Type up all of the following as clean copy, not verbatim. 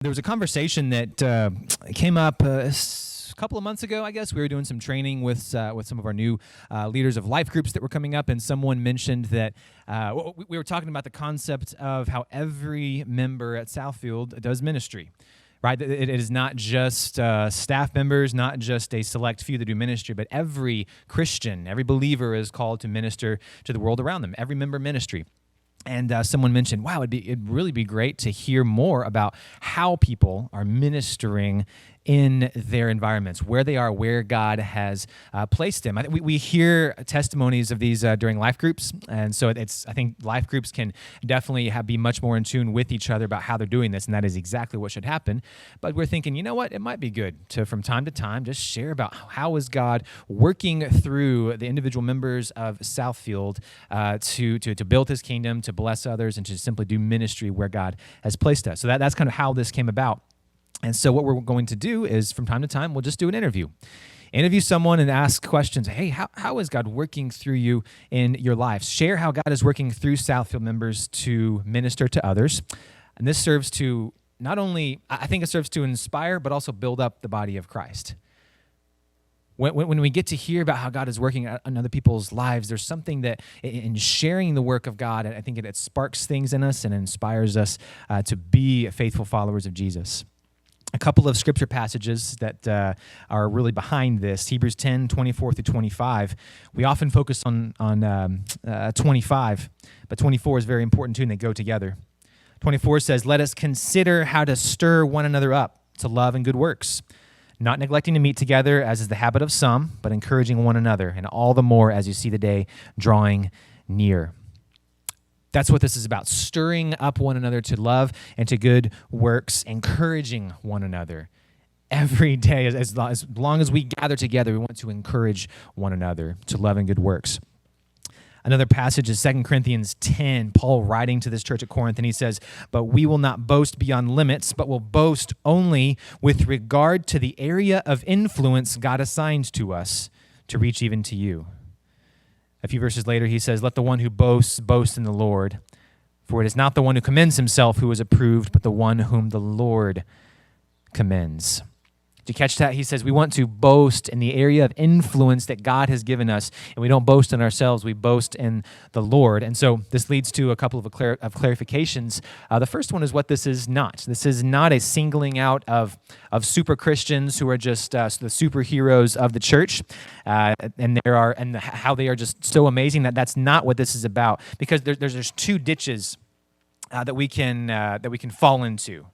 There was a conversation that came up a couple of months ago, I guess. We were doing some training with some of our new leaders of life groups that were coming up, and someone mentioned that we were talking about the concept of how every member at Southfield does ministry. Right, it is not just staff members, not just a select few that do ministry, but every Christian, every believer is called to minister to the world around them. Every member ministry. And someone mentioned, wow, it'd really be great to hear more about how people are ministering in their environments, where they are, where God has placed them. We hear testimonies of these during life groups, and so I think life groups can definitely be much more in tune with each other about how they're doing this, and that is exactly what should happen. But we're thinking, you know what, it might be good to, from time to time, just share about how is God working through the individual members of Southfield to build His kingdom, to bless others, and to simply do ministry where God has placed us. So that's kind of how this came about. And so what we're going to do is, from time to time, we'll just do an interview someone and ask questions. Hey, how is God working through you in your life? Share how God is working through Southfield members to minister to others. And this serves to not only, I think it serves to inspire, but also build up the body of Christ. When we get to hear about how God is working in other people's lives, there's something that in sharing the work of God, I think it sparks things in us and inspires us to be faithful followers of Jesus. A couple of scripture passages that are really behind this. Hebrews 10, 24 through 25. We often focus on 25, but 24 is very important too, and they go together. 24 says, "Let us consider how to stir one another up to love and good works, not neglecting to meet together, as is the habit of some, but encouraging one another, and all the more as you see the day drawing near." That's what this is about, stirring up one another to love and to good works, encouraging one another. Every day, as long as we gather together, we want to encourage one another to love and good works. Another passage is 2 Corinthians 10, Paul writing to this church at Corinth, and he says, "But we will not boast beyond limits, but will boast only with regard to the area of influence God assigned to us to reach even to you." A few verses later, he says, "Let the one who boasts, boast in the Lord. For it is not the one who commends himself who is approved, but the one whom the Lord commends." Did you catch that? He says we want to boast in the area of influence that God has given us, and we don't boast in ourselves, we boast in the Lord. And so this leads to a couple of clarifications. The first one is what this is not. This is not a singling out of super Christians who are just the superheroes of the church, and how they are just so amazing. That's not what this is about, because there's two ditches that we can fall into.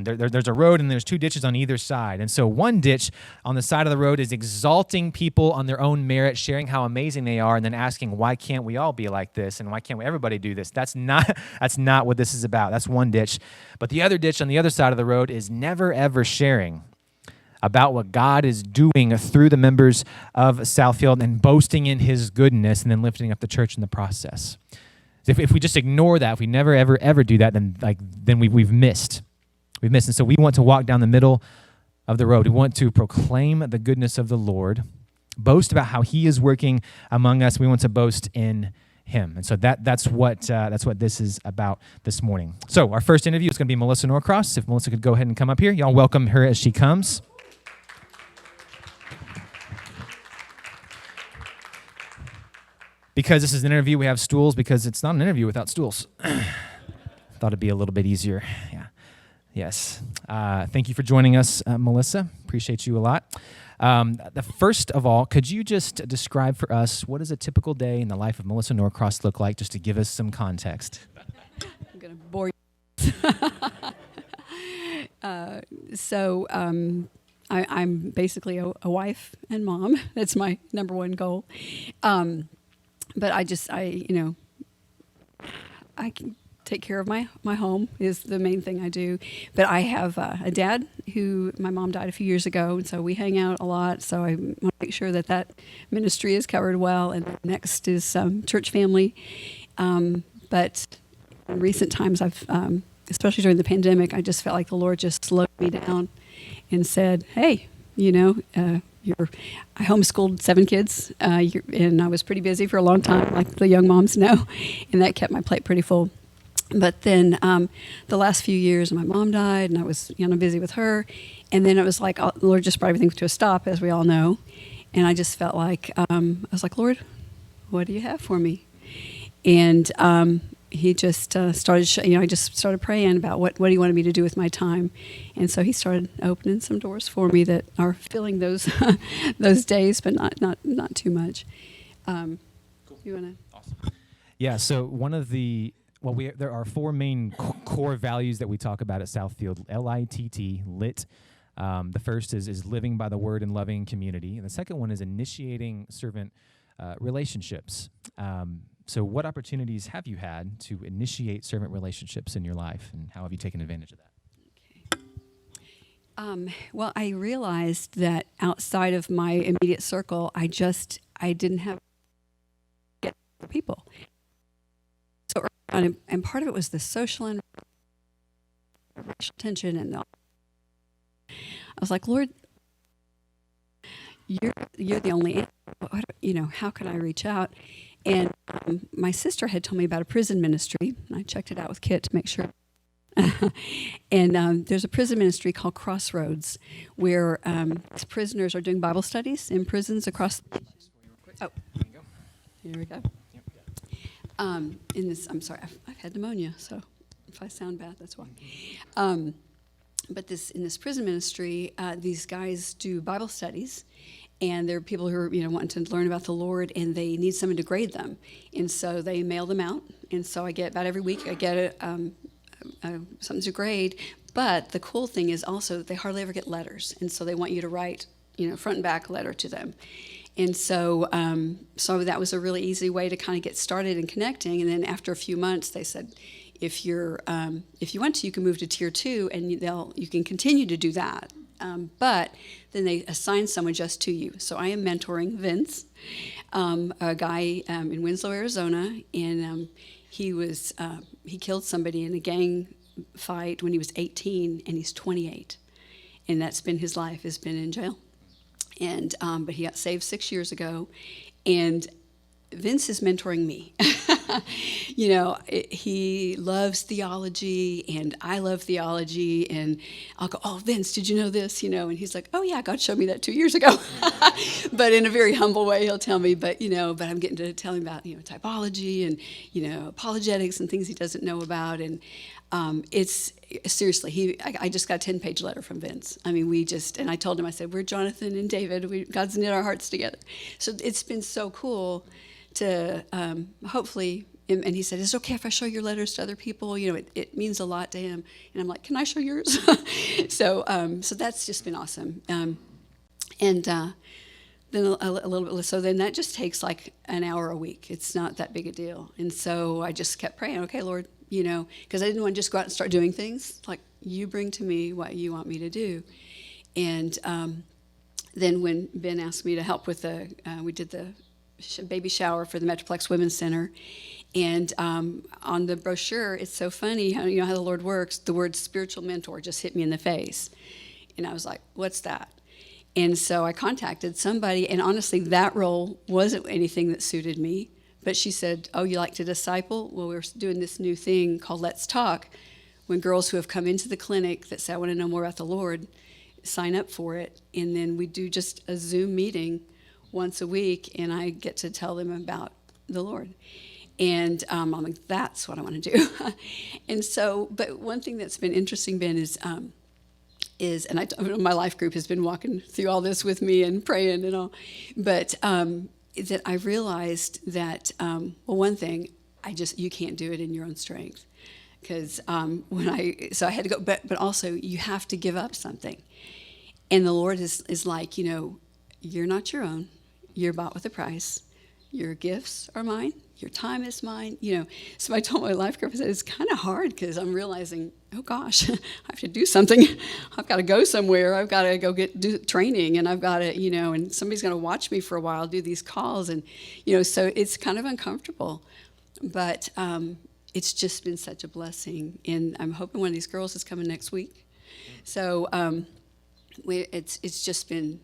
There's a road, and there's two ditches on either side. And so one ditch on the side of the road is exalting people on their own merit, sharing how amazing they are, and then asking, why can't we all be like this, and why can't everybody do this? That's not what this is about. That's one ditch. But the other ditch on the other side of the road is never, ever sharing about what God is doing through the members of Southfield and boasting in His goodness and then lifting up the church in the process. If we just ignore that, if we never, ever, ever do that, then we've missed. We've missed. And so we want to walk down the middle of the road. We want to proclaim the goodness of the Lord, boast about how He is working among us. We want to boast in Him. And so that's what this is about this morning. So our first interview is going to be Melisa Norcross. If Melisa could go ahead and come up here. Y'all welcome her as she comes. Because this is an interview, we have stools, because it's not an interview without stools. Thought it'd be a little bit easier. Yeah. Yes. Thank you for joining us, Melisa. Appreciate you a lot. First of all, could you just describe for us what does a typical day in the life of Melisa Norcross look like, just to give us some context? I'm going to bore you. I'm basically a wife and mom. That's my number one goal. But I can take care of my home is the main thing I do. But I have a dad who, my mom died a few years ago, and so we hang out a lot. So I want to make sure that ministry is covered well. And next is church family. But in recent times, I've, especially during the pandemic, I just felt like the Lord just slowed me down and said, "Hey, I homeschooled 7 kids, and I was pretty busy for a long time, like the young moms know, and that kept my plate pretty full. But then the last few years, my mom died, and I was busy with her. And then it was like, the Lord just brought everything to a stop, as we all know. And I just felt like, I was like, Lord, what do you have for me? And he just started, I just started praying about what he wanted me to do with my time. And so he started opening some doors for me that are filling those those days, but not too much. Cool. You want to? Awesome. Yeah, so one of the, there are four main core values that we talk about at Southfield, LITT, lit. The first is living by the word and loving community. And the second one is initiating servant relationships. So what opportunities have you had to initiate servant relationships in your life, and how have you taken advantage of that? Okay. Well, I realized that outside of my immediate circle, I didn't have people. So, and part of it was the social and racial tension, and I was like, Lord, you're the only, how can I reach out? And my sister had told me about a prison ministry, and I checked it out with Kit to make sure. And there's a prison ministry called Crossroads, where prisoners are doing Bible studies in prisons across. Oh, here we go. I'm sorry, I've had pneumonia, so if I sound bad, that's why. But in this prison ministry, these guys do Bible studies. And there are people who are, wanting to learn about the Lord, and they need someone to grade them. And so they mail them out. And so I get, about every week, I get something to grade. But the cool thing is also they hardly ever get letters. And so they want you to write, front and back letter to them. And so so that was a really easy way to kind of get started in connecting. And then after a few months, they said, if you want to, you can move to Tier 2, and you can continue to do that. But then they assign someone just to you. So I am mentoring Vince, a guy in Winslow, Arizona, and he killed somebody in a gang fight when he was 18, and he's 28, and that's been his life, has been in jail. And but he got saved 6 years ago, and Vince is mentoring me. He loves theology, and I love theology, and I'll go, oh, Vince, did you know this? And he's like, oh, yeah, God showed me that 2 years ago. But in a very humble way, he'll tell me, but I'm getting to tell him about, typology and, apologetics and things he doesn't know about. And it's seriously, I just got a 10-page letter from Vince. I mean, and I told him, I said, we're Jonathan and David. God's knit our hearts together. So it's been so cool to hopefully, and he said, is it okay if I show your letters to other people? It means a lot to him. And I'm like, can I show yours? So that's just been awesome. And then a little bit, so then that just takes like an hour a week. It's not that big a deal. And so I just kept praying, okay, Lord, because I didn't want to just go out and start doing things. Like, you bring to me what you want me to do. And then when Ben asked me to help with we did the baby shower for the Metroplex Women's Center. And on the brochure, it's so funny how how the Lord works. The word spiritual mentor just hit me in the face. And I was like, what's that? And so I contacted somebody, and honestly, that role wasn't anything that suited me. But she said, oh, you like to disciple? Well, we're doing this new thing called Let's Talk, when girls who have come into the clinic that say, I want to know more about the Lord, sign up for it. And then we do just a Zoom meeting once a week, and I get to tell them about the Lord. And I'm like, that's what I want to do. And so, but one thing that's been interesting, Ben, is my life group has been walking through all this with me and praying and all, but that I realized that, one thing, you can't do it in your own strength. Because so I had to go, but also you have to give up something. And the Lord is like, you're not your own. You're bought with a price. Your gifts are mine. Your time is mine. So I told my life group, I said, it's kind of hard because I'm realizing, oh gosh, I have to do something. I've got to go somewhere. I've got to go do training, and I've got to, and somebody's going to watch me for a while, do these calls. And, so it's kind of uncomfortable, but it's just been such a blessing. And I'm hoping one of these girls is coming next week. So it's just been,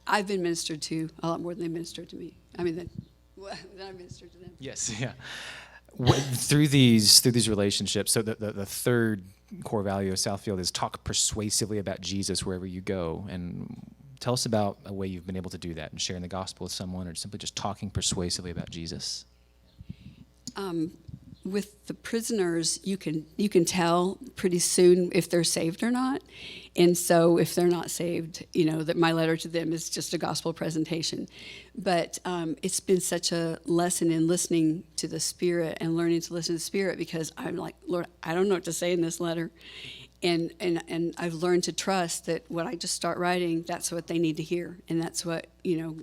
I've been ministered to a lot more than they ministered to me. I mean, than I ministered to them. Yes, yeah. Through these relationships, so the third core value of Southfield is talk persuasively about Jesus wherever you go. And tell us about a way you've been able to do that and sharing the gospel with someone, or simply just talking persuasively about Jesus. With the prisoners, you can tell pretty soon if they're saved or not. And so if they're not saved, that my letter to them is just a gospel presentation. But it's been such a lesson in listening to the Spirit and learning to listen to the Spirit, because I'm like, Lord, I don't know what to say in this letter. And I've learned to trust that what I just start writing, that's what they need to hear. And that's what,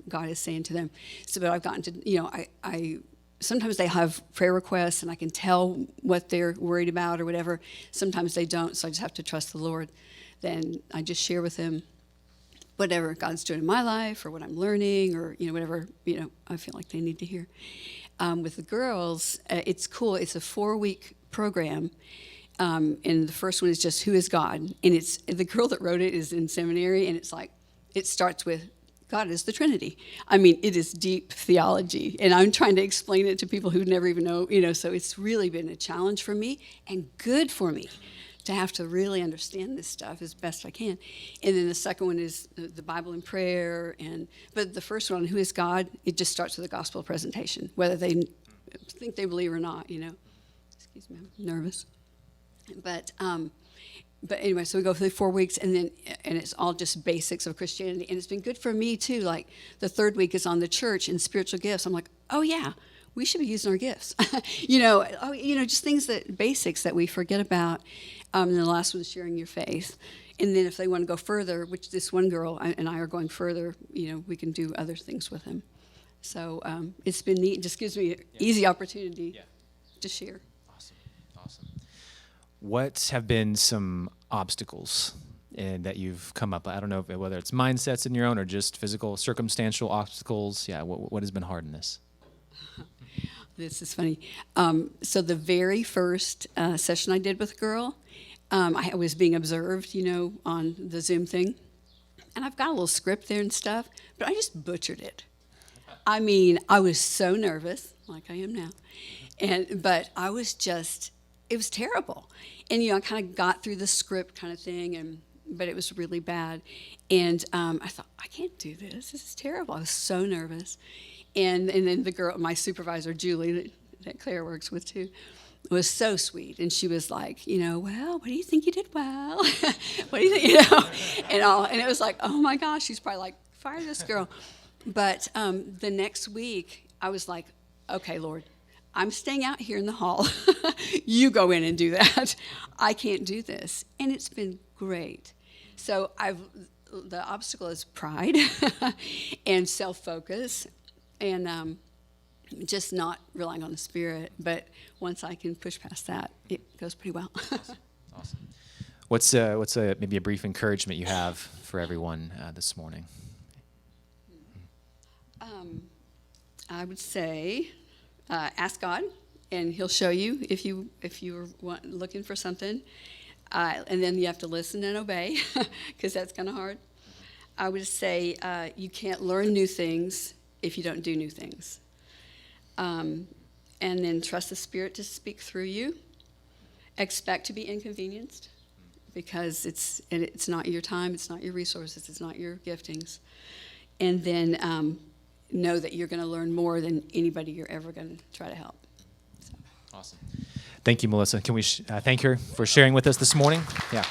God is saying to them. So, but I've gotten to, I sometimes they have prayer requests and I can tell what they're worried about or whatever. Sometimes they don't, so I just have to trust the Lord. Then I just share with them whatever God's doing in my life or what I'm learning, or, whatever, I feel like they need to hear. With the girls, it's cool. It's a 4-week program. And the first one is just who is God? And it's the girl that wrote it is in seminary, and it's like, it starts with God is the Trinity. I mean, it is deep theology, and I'm trying to explain it to people who never even know, so it's really been a challenge for me and good for me to have to really understand this stuff as best I can. And then the second one is the Bible and prayer, but the first one, who is God, it just starts with a gospel presentation, whether they think they believe or not, Excuse me, I'm nervous. But anyway, so we go through 4 weeks, and it's all just basics of Christianity. And it's been good for me, too. Like, the third week is on the church and spiritual gifts. I'm like, oh, yeah, we should be using our gifts. Just things basics that we forget about. And the last one is sharing your faith. And then if they want to go further, which this one girl and I are going further, we can do other things with them. So it's been neat. It just gives me an easy opportunity to share. Awesome. What have been some obstacles that you've come up? I don't know whether it's mindsets in your own or just physical, circumstantial obstacles. Yeah, what has been hard in this? This is funny. So the very first session I did with a girl, I was being observed, on the Zoom thing. And I've got a little script there and stuff, but I just butchered it. I mean, I was so nervous, like I am now. But I was just, it was terrible. And, I kind of got through the script kind of thing, but it was really bad. And I thought, I can't do this. This is terrible. I was so nervous. And then the girl, my supervisor, Julie, that Claire works with too, was so sweet. And she was like, well, what do you think you did well? What do you think, And it was like, oh my gosh, she's probably like, fire this girl. But the next week, I was like, okay, Lord, I'm staying out here in the hall. You go in and do that. I can't do this. And it's been great. So the obstacle is pride and self-focus and just not relying on the Spirit. But once I can push past that, it goes pretty well. Awesome. What's maybe a brief encouragement you have for everyone this morning? I would say ask God, and He'll show you if you're looking for something. And then you have to listen and obey, because that's kind of hard. I would say you can't learn new things if you don't do new things. And then trust the Spirit to speak through you. Expect to be inconvenienced, because it's not your time, it's not your resources, it's not your giftings. And then know that you're going to learn more than anybody you're ever going to try to help. So. Awesome. Thank you, Melisa. Can we thank her for sharing with us this morning? Yeah.